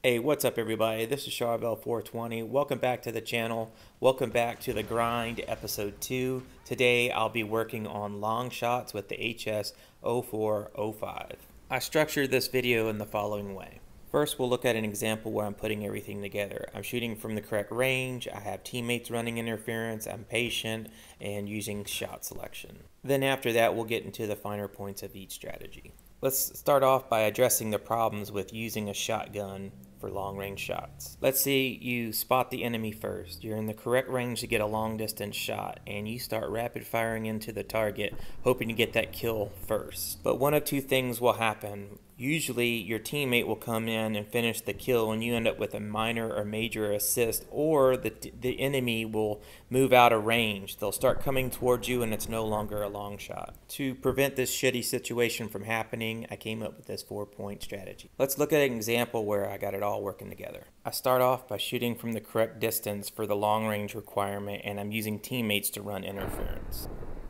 Hey, what's up everybody? This is HS0405 Welcome back to the channel. Welcome back to the grind episode 2. Today I'll be working on long shots with the HS0405. I structured this video in the following way. First, we'll look at an example where I'm putting everything together. I'm shooting from the correct range, I have teammates running interference, I'm patient, and using shot selection. Then after that, we'll get into the finer points of each strategy. Let's start off by addressing the problems with using a shotgun for long range shots. Let's say you spot the enemy first. You're in the correct range to get a long distance shot and you start rapid firing into the target hoping to get that kill first. But one of two things will happen. Usually your teammate will come in and finish the kill and you end up with a minor or major assist, or the enemy will move out of range. They'll start coming towards you and it's no longer a long shot. To prevent this shitty situation from happening, I came up with this 4-point strategy. Let's look at an example where I got it all working together. I start off by shooting from the correct distance for the long range requirement, and I'm using teammates to run interference.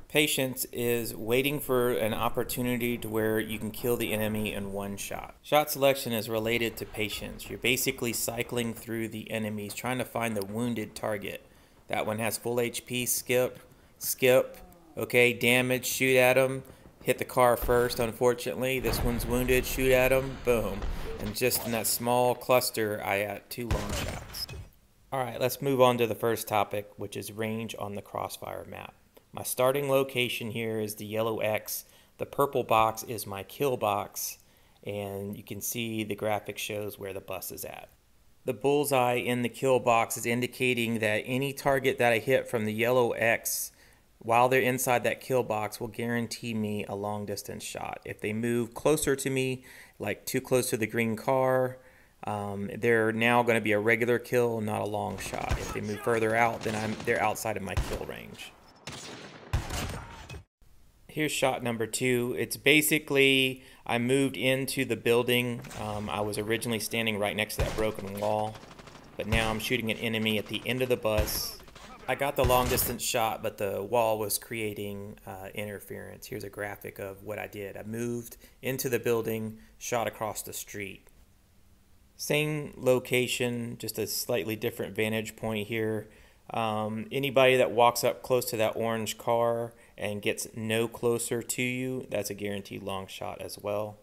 Patience is waiting for an opportunity to where you can kill the enemy in one shot. Shot selection is related to patience. You're basically cycling through the enemies, trying to find the wounded target. That one has full HP, skip, okay, damage, shoot at them, hit the car first, unfortunately. This one's wounded, shoot at them, boom. And just in that small cluster, I got 2 long shots. Alright, let's move on to the first topic, which is range on the Crossfire map. My starting location here is the yellow X. The purple box is my kill box, and you can see the graphic shows where the bus is at. The bullseye in the kill box is indicating that any target that I hit from the yellow X while they're inside that kill box will guarantee me a long distance shot. If they move closer to me, like too close to the green car, they're now going to be a regular kill, not a long shot. If they move further out, then they're outside of my kill range. Here's shot number 2. It's basically, I moved into the building. I was originally standing right next to that broken wall, but now I'm shooting an enemy at the end of the bus. I got the long distance shot, but the wall was creating interference. Here's a graphic of what I did. I moved into the building, shot across the street. Same location, just a slightly different vantage point here. Anybody that walks up close to that orange car and gets no closer to you, that's a guaranteed long shot as well.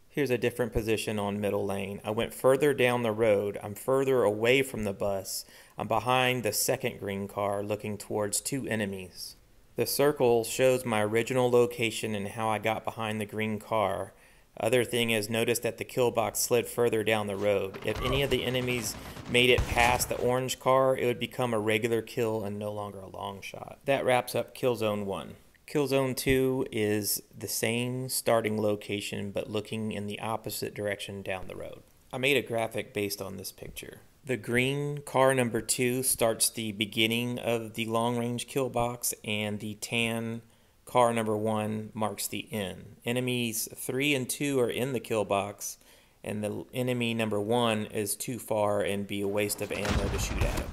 Here's a different position on middle lane. I went further down the road. I'm further away from the bus. I'm behind the second green car looking towards 2 enemies. The circle shows my original location and how I got behind the green car. Other thing is, notice that the kill box slid further down the road. If any of the enemies made it past the orange car, it would become a regular kill and no longer a long shot. That wraps up kill zone 1. Kill zone 2 is the same starting location but looking in the opposite direction down the road. I made a graphic based on this picture. The green car number 2 starts the beginning of the long range kill box, and the tan car number 1 marks the end. Enemies 3 and 2 are in the kill box, and the enemy number 1 is too far and be a waste of ammo to shoot at him.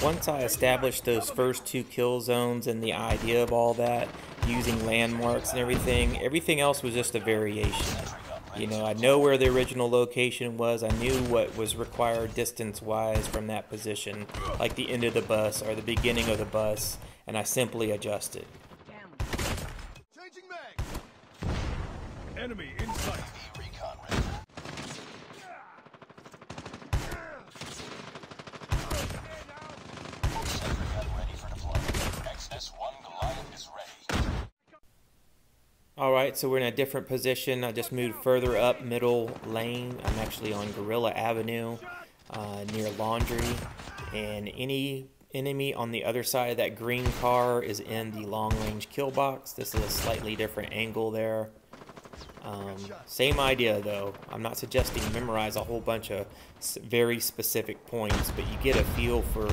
Once I established those first 2 kill zones and the idea of all that, using landmarks and everything else was just a variation. You know, I know where the original location was. I knew what was required distance-wise from that position, like the end of the bus or the beginning of the bus, and I simply adjusted. Changing mag. Enemy in sight. Recon ready. Sentry gun ready for deployment. XS1 Goliath is ready. Alright, so we're in a different position. I just moved further up middle lane. I'm actually on Gorilla Avenue near Laundry, and any enemy on the other side of that green car is in the long range kill box. This is a slightly different angle there. Same idea though. I'm not suggesting memorize a whole bunch of very specific points, but you get a feel for,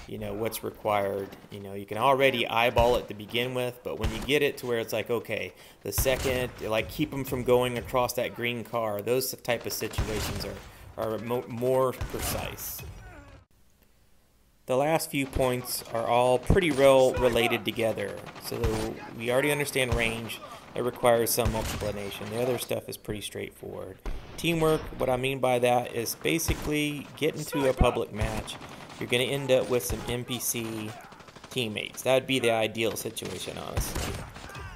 you know, what's required. You know, you can already eyeball it to begin with, but when you get it to where it's like, okay, the second, like, keep them from going across that green car, those type of situations are more precise. the last few points are all pretty well related together. So we already understand range. It requires some explanation. The other stuff is pretty straightforward. Teamwork, what I mean by that is basically get into a public match. You're going to end up with some NPC teammates. That would be the ideal situation, honestly.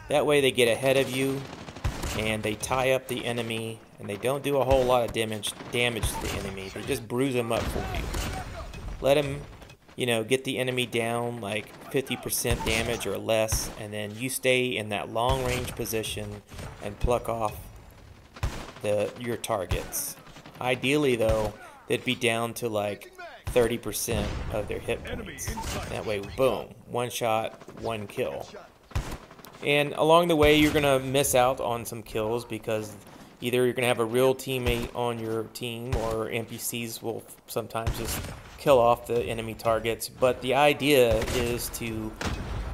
That way they get ahead of you and they tie up the enemy, and they don't do a whole lot of damage to the enemy. They just bruise them up for you. Let them, you know, get the enemy down like 50% damage or less, and then you stay in that long range position and pluck off your targets. Ideally though, they'd be down to like 30% of their hit points. That way, boom, one shot, one kill. And along the way, you're going to miss out on some kills because either you're going to have a real teammate on your team, or NPCs will sometimes just kill off the enemy targets. But the idea is to,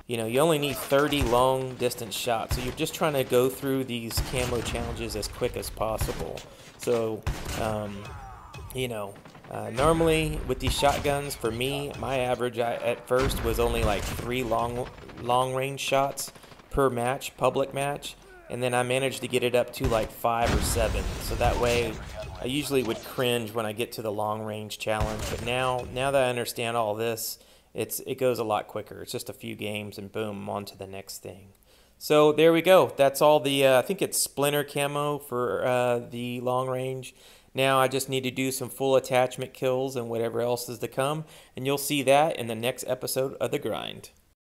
you know, you only need 30 long distance shots. So you're just trying to go through these camo challenges as quick as possible. So, you know, normally with these shotguns, for me, my average at first was only like 3 long range shots per match, public match, and then I managed to get it up to like 5 or 7. So that way I usually would cringe when I get to the long range challenge, but now that I understand all this, it goes a lot quicker. It's just a few games and boom, I'm on to the next thing. So there we go. That's all the I think it's splinter camo for the long range. Now I just need to do some full attachment kills and whatever else is to come, and you'll see that in the next episode of The Grind.